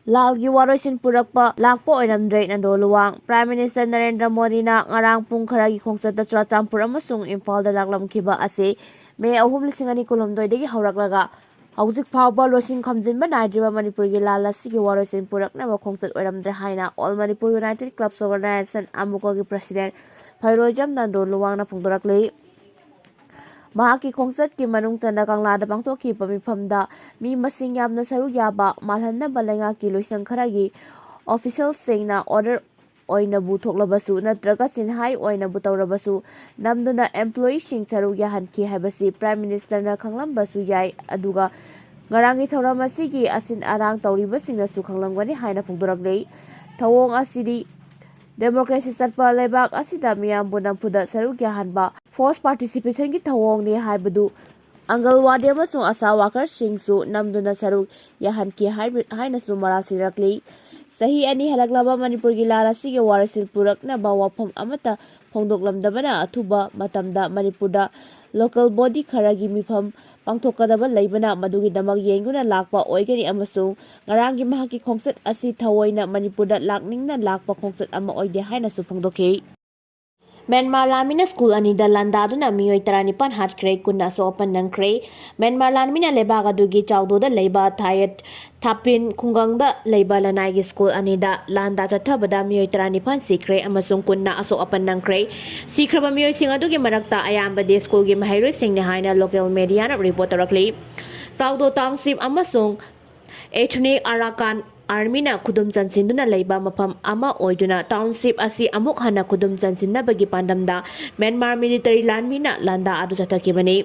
lalgi waroisin purakpa lakpo oiramdre nando luwang Prime Minister Narendra Modi na ngarang pung kharagi khongsata Churanchangpur amasung Imphal da laklamkhiba ase May 2012 dagi hawraklaga hauzik phawba losin khamjinba naidriba Manipur gi lala sigi waroisin puraknaba khongsat oiramdre haina All Manipur United Clubs Organization amuko gi President Phairojam nando luwang na phongdoraklei Mahaki khongsat ki manung chanda kanglada pangthokhi pamifamda mi masing yamna saruk yaba malhanna balenga ki loisang kharagi official singna order oina bu thoklabasu natraga sinhai oina bu tawrabasu namduna employee sing saruk yahanki habasi Prime Minister na khanglambasu yai aduga ngarangi thawramasi gi asin arang tawribasingna su khanglamgani haina phongdoraklei thawong asidi Democracy Satpa Lebak asida miyambu nampuda saruk yahanba force participation ki thawong ni haibadu Angalwadi amasung asa workers singsu namduna saruk yahanki haina su maral sirakli Sahi ani halaklaba Manipur gi lala sige warasil purakna ba wafam amata phongdoklamdabana athuba matamda Manipurda local body kharagi mifam pangthokadaba leibana madugi damak yenguna lakpa oigani amasung ngarangi mahaki khongsat asi thawoina Manipurda lakningna lakpa khongsat ama oide haina su phongdokhi Myanmar Lamina School anida Landaduna Miyoi 19 Hatkhre kunna so Apan Nangkhee Myanmar Lamina lebaga dugi chawdoda leiba thayat thapin khungangda leiba lanai school anida landa chathabada Miyoi 19 sikre amasung kunna aso Apan Nangkhee sikraba Miyoi sing adugi marakta ayamba de school gi mahairoi singni haina local media na report tarakli Chawdo township amasung ethnic Arakan Army na kudum chansinduna leiba mafam ama oiduna township asi amuk hana kudum chansinna bagi pandamda Myanmar military Lalmi na landa adu chatakibani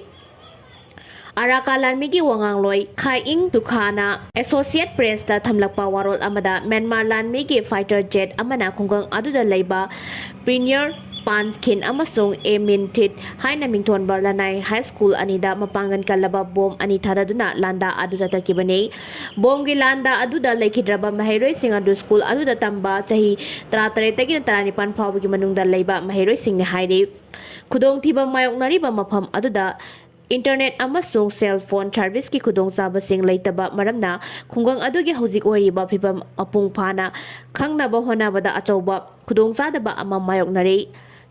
Araka Lalmi gi wangangloi khai ing tukhana Associate Press ta thamlakpa warol amada Myanmar Lalmi gi fighter jet amana khunggang aduda leiba Premier Panskin amasung Emintit haina mingthon Balanai High School anida mapangan kalaba bom ani Thadaduna landa adu jatakibani bom gi landa aduda lekhidraba mahairoi sing adu school aduda tamba chahi 38 tagi 35 phawgi manungda leiba mahairoi sing ne hairi khudong thiba mayoknariba mafam aduda Internet amasung cell phone service ki khudong chaba sing leitaba maramna khungang adugi hojik oiriba phibam apung phana khangnaba honabada achauba khudong chadaba ama mayoknari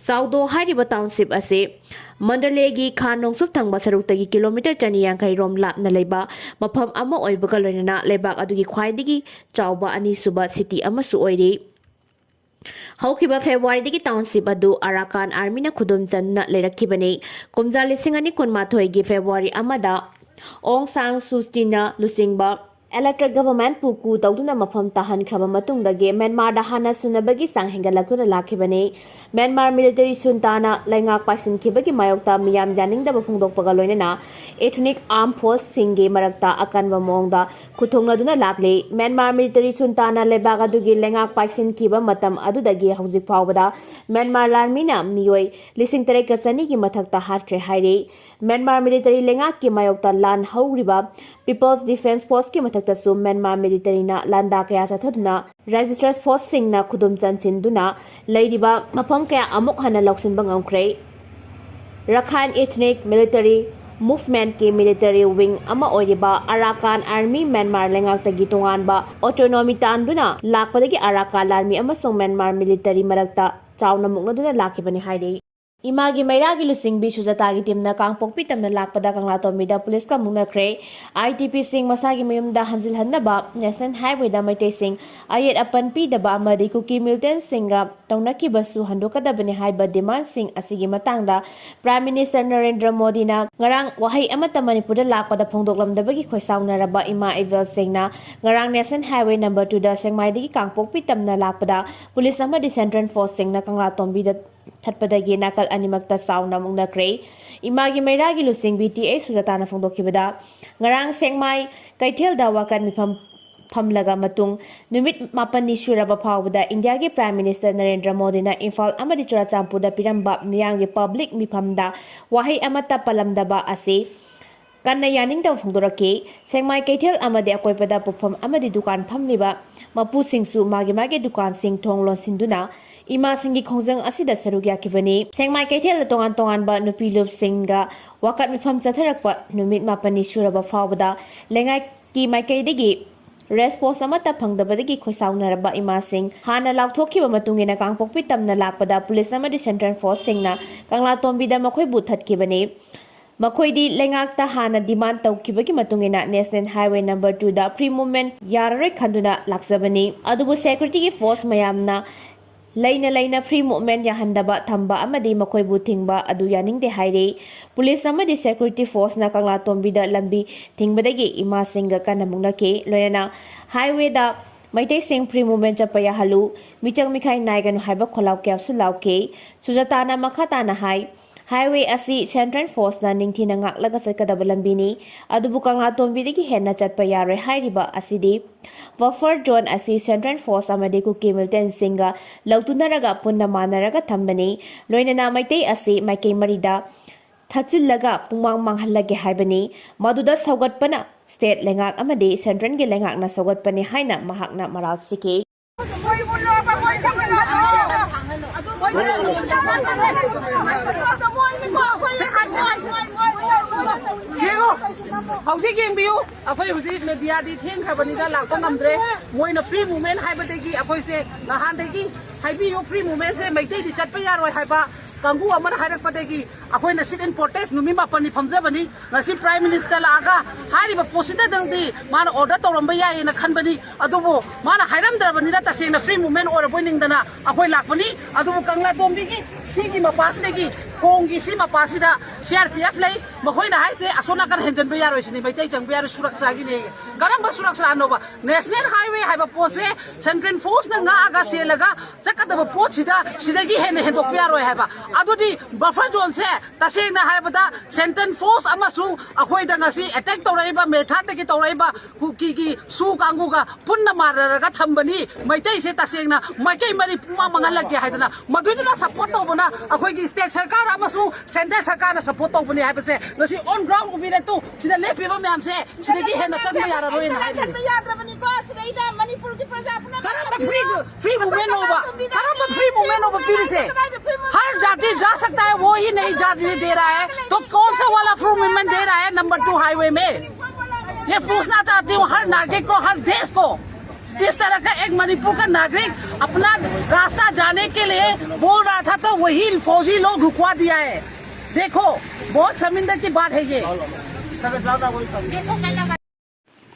Saudo hyriba township ase Mandalegi Khanong sup thangba saruktagi kilometer 250 rom lapna leiba mafam ama oibaga loinana lebak adugi khwaidigi chawba ani suba city amasu oiri Haukiba February digi township adu Arakan Army na khudum channa lerakibani kumja lising ani kunmathoi gi February amada Ong Sang Sustina lusingba Elected government puku tawduna mafam tahan khraba matungdagi Myanmar da hana sunabagi sang hengalakuna lakhibani Myanmar military suntana laingak pasin khibagi mayokta miyam janingda bafungdokpaga loinana ethnic armed force singi marakta akanwa mongda khuthongladuna lakle Myanmar military suntana lebaga dugi laingak pasin khiba matam adudagi hauzik phawbada Myanmar Lalmi na Miyoi lising tere kasani gi mathakta Hatkhre hairi Myanmar military laingak ki mayokta lan hauriba People's Defense Force ki mathakta su Myanmar military na Landakhre Thadaduna Registered Force sing na khudum chansinduna leiriba mafam kaya amuk hana loksin bangamkhre Rakhine Ethnic Military Movement ki military wing ama oiriba Arakan Army Myanmar lengak tagi tonganba autonomy tanduna lakpadagi Arakan Lalmi amasung Myanmar military marakta chawna muknaduna lakibani hairi Imagi Meiragi lusingbi sujatagi timna kangpokpi tamna lakpada kangla tomida police ka mungnakhre ITP sing masagi mayumda hanjil hannaba National Highway da maitei sing ayet apan pi daba amadi kuki Milton singa taunaki basu handokadabani haiba demand sing asigi matangda Prime Minister Narendra Modi na ngarang wahai amata Manipurda lakpada phongdoklamdabagi khoisaunaraba ima evel singna ngarang National Highway number 2 da sengmaidagi kangpokpi tamna lakpada police amadi Central Force singna kangla tombida Thatpadagi nakal animakta sauna mungnakhre imagi Meiragi lusing BTA sujatana phongdokhibada ngarang sengmai kaithel da wakan mifam phamlaga matung numit 8 ni suraba phawbada India gi Prime Minister Narendra Modi na Imphal amadi Churanchangpur da piramba miyangi public mifamda wahai amata palamdaba ase kanna yaning da phongdoraki sengmai kaithel amadi akoipada pufam amadi dukan phamliba mapu singsu magi dukan sing thong lonsinduna Ima singi khongjang asida saruk yakibani sengmai kaithel tongan ba nupi lup singa wakat mifam chatharakpa numit 8 ni suraba phawbada lengai ki maikai digi response amata phangdabadagi khoisaunaraba imasing hana laukthokhiba matungina kangpokpi tamna lakpada police amadi central force singna kangla tombida makhoi buthatkibani makhoi lengakta hana demand tawkibagi matungina national highway number 2 da free movement yarare khanduna laksabani adubu security force mayamna laina free movement yahandaba thamba amadi makhoi bu thingba adu yaningde haire police amadi security force na kangla tombida lambi thingbadagi ima singa kanamungnake loyana highway da maitai sing free movement chapaya halu michang mikhai naiganu haiba kholaw kya su lauke sujatana makhata na hai highway asi central force na ningthina ngaklaga sakadaba lambini adubu kangla tombidagi hena chatpa yare hyriba asidi buffer zone asi central force amade ku Hamilton singa lautunaraga punna manaraga thambani loinana maitai asi maikai marida thachillaga pumang manghallage haibani maduda saugatpana state lengak amade central ge lengak na saugatpani haina mahakna maral sike hausi game biu akoi husi media di theng khabani da lakpa ngamdre moina free movement haibadegi akoi se nahan degi haibi yo free movement se maitei di chatpa yaroi haiba kangu amana hairakpadegi akoi na sit in protest numi mapani phamjabani ngasi prime minister laga hairiba posida dangdi mana order toramba yae na khanbani adubo mana hairamdrabani da tasena free movement or boiningdana akoi lakpani adubo kangla dombi gi sigi mapasdegi kongi si mapasida CRPF lay makhoi na haise asona kan henjan be yaro isini maitai jang be yaro suraksha gi ne garamba suraksha anoba national highway haiba pose central force na nga aga selaga chakadaba pochida sidagi hene hendok be yaro haiba adudi buffer zone se tasena haibada central force amasu akhoi da ngasi attack toraiba methat de gi toraiba ki su kangu ga punna mararaga thambani maitai se tasena maikai mari puma mangalage haidana madudina support tobona akhoi gi state sarkar amasu central sarkar na support tobani haibase ngasi on ground ko bile tu sida lepiba myam se sida gi hena chatma yara roi na haidi chatma yadrabani ko sida manipur ki praja apna karamba free movement hoba karamba free movement hoba pili se हर जाति जा सकता है वो ही नहीं जाति दे रहा है तो कौन सा वाला फ्री मूवमेंट दे रहा है नंबर 2 हाईवे में ये पूछना चाहती हूँ हर नागरिक को हर देश को इस तरह का एक मणिपुर का नागरिक अपना रास्ता जाने के लिए बोल रहा था तो वही फौजी लोग रुकवा दिया है देखो बहुत शर्मिंदा की बात है ये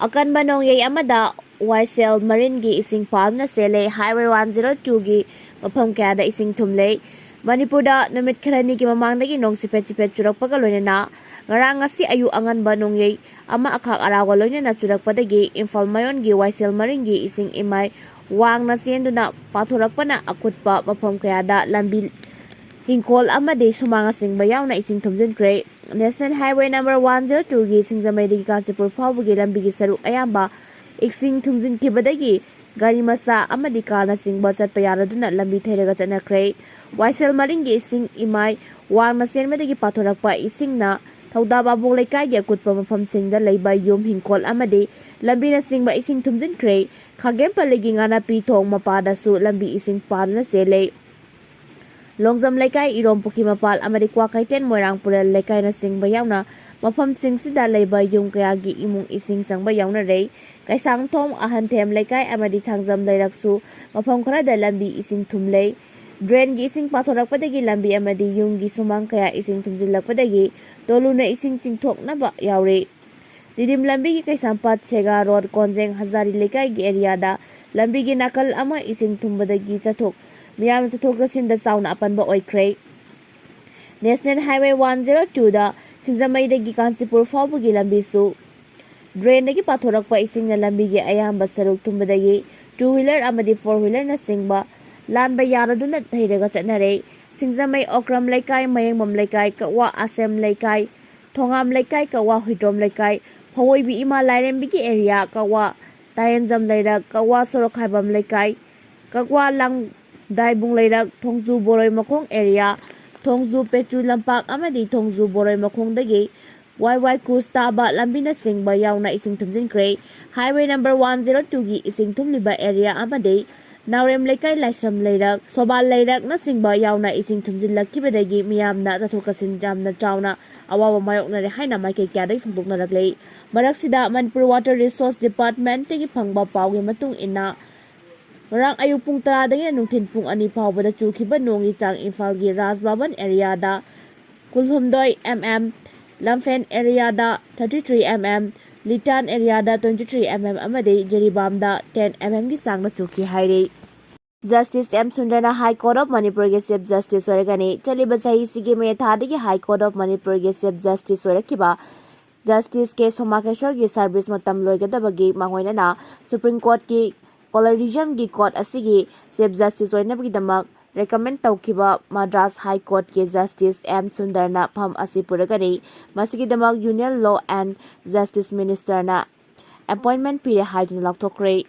akan banong yay amada YSL Marine gi ising palm na sele highway 102 gi mafam kaya da ising thumlei Manipur da numit kharani gi mamangdagi nong sipet churakpaga loinana ngarang ngasi ayu angan banong yay ama akhak arawa loinana churakpadagi Imphal Mayon gi YSL Marine gi ising imai wang na senduna pathorakpana akutpa mafam kaya da lambi hingkol amade sumanga singba yauna ising thumjin kre National Highway number 102 gi singzamaidagi Kansipur phawbugi lambigi saruk ayamba iksing thumjin kibadagi gari masa amadi kana singba chatpa yaraduna lambi thairaga chanakre YSL Marine gi ising imai wangna senmadagi pathorakpa isingna Thaudaba bong laikai gi akutpa mafam singda leiba yum hingkol amade lambi na singba ising thumjin kre khagem palegi ngana pi thong mapada su lambi ising padna sele Longjam laikai irom pukhi mapal amadi kwa kaiten moirang purel laikai na singba yauna mafam singsida leiba yung kayagi imung ising sangba yauna rei kaisang thom ahan them laikai amadi thangjam leiraksu mafam khara da lambi ising thumlei drain gi ising pathorakpadagi lambi amadi yung gi sumang kaya ising thumjilakpadagi toluna ising tingthok na ba yaure didim lambi gi kaisampat sega road konjeng hazari laikai gi area da lambi gi nakal ama ising thumbadagi chathok Miyam chathok rasin da sauna apan ba oikhre National Highway 102 da singzamaidagi Kansipur phawbugi lambi su drain dagi pathorakpa ising na lambi gi ayamba saruk thumbadagi 2-wheeler amadi 4-wheeler na singba lanba yaraduna thairaga chatnare singzamai okram laikai mayengmam laikai kawa asem laikai thongam laikai kawa huidrom laikai phawoibi ima lairembi gi area kawa tayenjam lairak kawa sorokhaibam laikai kawa lang Daibung Lairak Thongju Boroi Makong area Thongju Petru Lampak amadi Thongju Boroi Makong dagi YY Kusta ba lambina singba yauna ising thumjin kre highway number 102 gi ising thumliba area amadi Naurem Lekai Laisam Leirak, Sobal Leirak, Nasingba Yauna ising Tumzilakibadegi, Miamna, Tatokasin Jamna Chauna, Awa Mayokna Haina Mike Kadi from Buknaragley. Maraksida Manipur Water Resource Department taking Pangba Pau Matung Ina. Marang Ayupung Taradang Nungtin Pung Ani Pau with the Chukiba Nungi Chang Infalgi Rasbaban area da Kulhumdoi mm, Lamfen area da 33 mm, Litan area da 23 mm Amade, Jeribam da 10 mm ki sang na Suki Hairi. Justice M. Sundarna High Court of Manipur ke Chief Justice Oregani, Chaliba Sahi Sige Me Thadigi High Court of Manipur ke Chief Justice Orekiba, Justice K. Somakeshwar ki service matam loigadabagi mangoina na Supreme Court ki Colorism ki court asigi Chief Justice Oinabidamak recommend taukiba Madras High Court ke Justice M. Sundarna Pham asi puragani, Masigidamak Union Law and Justice Minister na appointment pire haidun lakthokre.